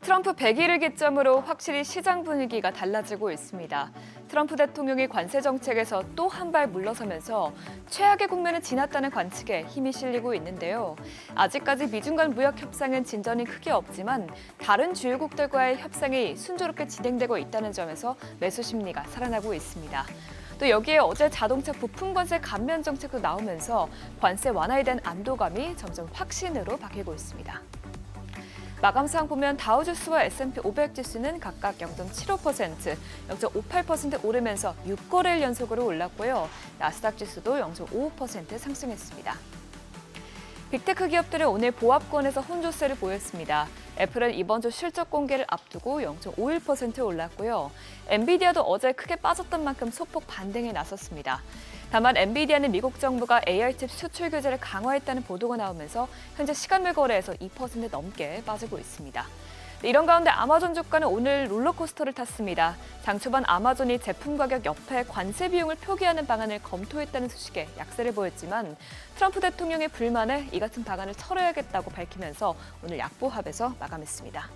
트럼프 100일을 기점으로 확실히 시장 분위기가 달라지고 있습니다. 트럼프 대통령이 관세 정책에서 또 한 발 물러서면서 최악의 국면은 지났다는 관측에 힘이 실리고 있는데요. 아직까지 미중 간 무역 협상은 진전이 크게 없지만 다른 주요국들과의 협상이 순조롭게 진행되고 있다는 점에서 매수 심리가 살아나고 있습니다. 또 여기에 어제 자동차 부품 관세 감면 정책도 나오면서 관세 완화에 대한 안도감이 점점 확신으로 바뀌고 있습니다. 마감상 보면 다우지수와 S&P 500 지수는 각각 0.75%, 0.58% 오르면서 6거래일 연속으로 올랐고요. 나스닥 지수도 0.55% 상승했습니다. 빅테크 기업들은 오늘 보합권에서 혼조세를 보였습니다. 애플은 이번 주 실적 공개를 앞두고 0.51% 올랐고요. 엔비디아도 어제 크게 빠졌던 만큼 소폭 반등에 나섰습니다. 다만 엔비디아는 미국 정부가 AR칩 수출 규제를 강화했다는 보도가 나오면서 현재 시간물 거래에서 2% 넘게 빠지고 있습니다. 이런 가운데 아마존 주가는 오늘 롤러코스터를 탔습니다. 장 초반 아마존이 제품 가격 옆에 관세 비용을 표기하는 방안을 검토했다는 소식에 약세를 보였지만 트럼프 대통령의 불만에 이 같은 방안을 철회하겠다고 밝히면서 오늘 약보합에서 마감했습니다.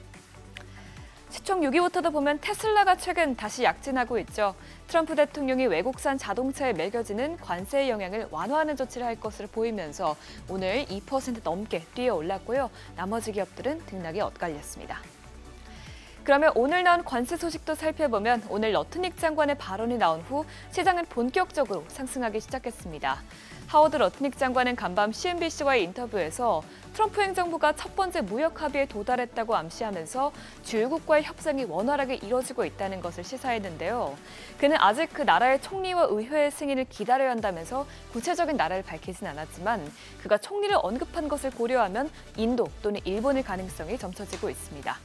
시총 6위부터도 보면 테슬라가 최근 다시 약진하고 있죠. 트럼프 대통령이 외국산 자동차에 매겨지는 관세의 영향을 완화하는 조치를 할 것으로 보이면서 오늘 2% 넘게 뛰어 올랐고요. 나머지 기업들은 등락이 엇갈렸습니다. 그러면 오늘 나온 관세 소식도 살펴보면 오늘 러트닉 장관의 발언이 나온 후 시장은 본격적으로 상승하기 시작했습니다. 하워드 러트닉 장관은 간밤 CNBC와의 인터뷰에서 트럼프 행정부가 첫 번째 무역 합의에 도달했다고 암시하면서 주요국과의 협상이 원활하게 이뤄지고 있다는 것을 시사했는데요. 그는 아직 그 나라의 총리와 의회의 승인을 기다려야 한다면서 구체적인 나라를 밝히진 않았지만 그가 총리를 언급한 것을 고려하면 인도 또는 일본일 가능성이 점쳐지고 있습니다.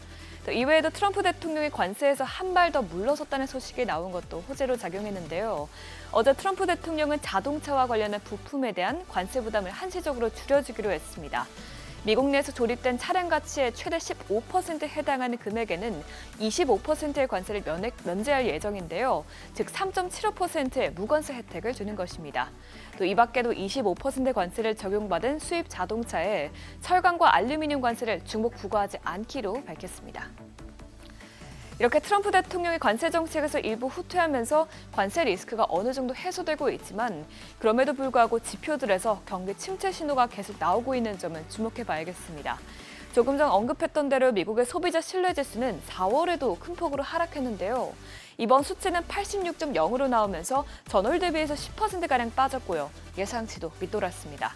또 이외에도 트럼프 대통령이 관세에서 한 발 더 물러섰다는 소식이 나온 것도 호재로 작용했는데요. 어제 트럼프 대통령은 자동차와 관련한 부품에 대한 관세 부담을 한시적으로 줄여주기로 했습니다. 미국 내에서 조립된 차량 가치의 최대 15%에 해당하는 금액에는 25%의 관세를 면제할 예정인데요. 즉 3.75%의 무관세 혜택을 주는 것입니다. 또 이 밖에도 25%의 관세를 적용받은 수입 자동차에 철강과 알루미늄 관세를 중복 부과하지 않기로 밝혔습니다. 이렇게 트럼프 대통령이 관세 정책에서 일부 후퇴하면서 관세 리스크가 어느 정도 해소되고 있지만 그럼에도 불구하고 지표들에서 경기 침체 신호가 계속 나오고 있는 점은 주목해 봐야겠습니다. 조금 전 언급했던 대로 미국의 소비자 신뢰지수는 4월에도 큰 폭으로 하락했는데요. 이번 수치는 86.0으로 나오면서 전월 대비해서 10%가량 빠졌고요. 예상치도 밑돌았습니다.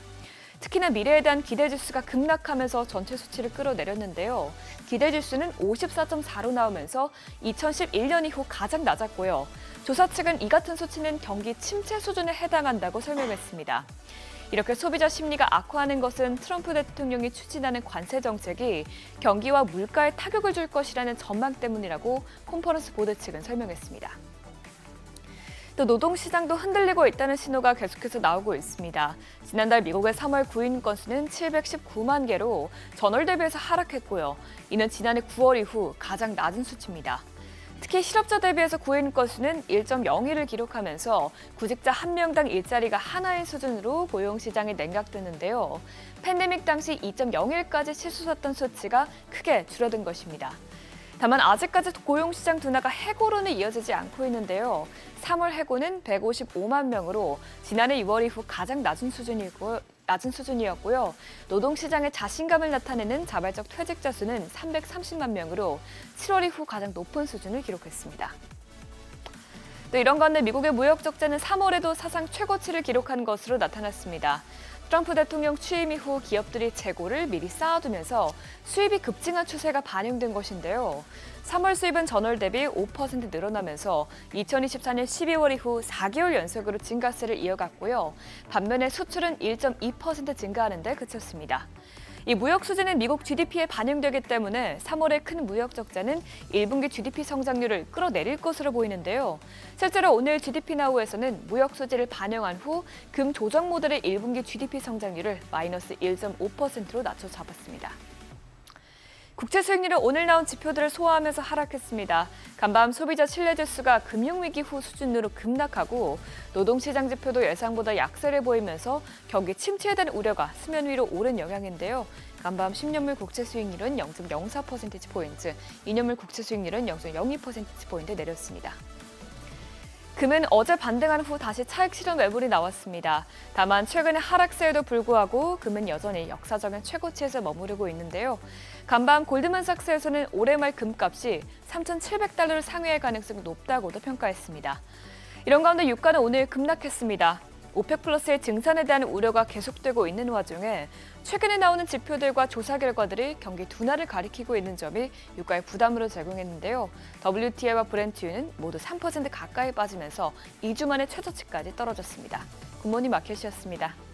특히나 미래에 대한 기대지수가 급락하면서 전체 수치를 끌어내렸는데요. 기대지수는 54.4로 나오면서 2011년 이후 가장 낮았고요. 조사 측은 이 같은 수치는 경기 침체 수준에 해당한다고 설명했습니다. 이렇게 소비자 심리가 악화하는 것은 트럼프 대통령이 추진하는 관세 정책이 경기와 물가에 타격을 줄 것이라는 전망 때문이라고 컨퍼런스 보드 측은 설명했습니다. 또 노동시장도 흔들리고 있다는 신호가 계속해서 나오고 있습니다. 지난달 미국의 3월 구인 건수는 719만 개로 전월 대비해서 하락했고요. 이는 지난해 9월 이후 가장 낮은 수치입니다. 특히 실업자 대비해서 구인 건수는 1.01을 기록하면서 구직자 한 명당 일자리가 하나인 수준으로 고용시장이 냉각됐는데요. 팬데믹 당시 2.01까지 치솟았던 수치가 크게 줄어든 것입니다. 다만 아직까지 고용시장 둔화가 해고로는 이어지지 않고 있는데요. 3월 해고는 155만 명으로 지난해 6월 이후 가장 낮은 수준이었고요. 노동시장의 자신감을 나타내는 자발적 퇴직자 수는 330만 명으로 7월 이후 가장 높은 수준을 기록했습니다. 또 이런 가운데 미국의 무역 적자는 3월에도 사상 최고치를 기록한 것으로 나타났습니다. 트럼프 대통령 취임 이후 기업들이 재고를 미리 쌓아두면서 수입이 급증한 추세가 반영된 것인데요. 3월 수입은 전월 대비 5% 늘어나면서 2024년 12월 이후 4개월 연속으로 증가세를 이어갔고요. 반면에 수출은 1.2% 증가하는 데 그쳤습니다. 이 무역 수지는 미국 GDP에 반영되기 때문에 3월의 큰 무역 적자는 1분기 GDP 성장률을 끌어내릴 것으로 보이는데요. 실제로 오늘 GDP나우에서는 무역 수지를 반영한 후 금 조정 모델의 1분기 GDP 성장률을 마이너스 1.5%로 낮춰 잡았습니다. 국채 수익률은 오늘 나온 지표들을 소화하면서 하락했습니다. 간밤 소비자 신뢰지수가 금융위기 후 수준으로 급락하고 노동시장 지표도 예상보다 약세를 보이면서 경기 침체에 대한 우려가 수면 위로 오른 영향인데요. 간밤 10년물 국채 수익률은 0.04%포인트, 2년물 국채 수익률은 0.02%포인트 내렸습니다. 금은 어제 반등한 후 다시 차익 실현 매물이 나왔습니다. 다만 최근의 하락세에도 불구하고 금은 여전히 역사적인 최고치에서 머무르고 있는데요. 간밤 골드만삭스에서는 올해 말 금값이 3,700달러를 상회할 가능성이 높다고도 평가했습니다. 이런 가운데 유가는 오늘 급락했습니다. 오펙 플러스의 증산에 대한 우려가 계속되고 있는 와중에 최근에 나오는 지표들과 조사 결과들이 경기 둔화를 가리키고 있는 점이 유가의 부담으로 작용했는데요. WTI와 브렌트유는 모두 3% 가까이 빠지면서 2주 만에 최저치까지 떨어졌습니다. 굿모닝 마켓이었습니다.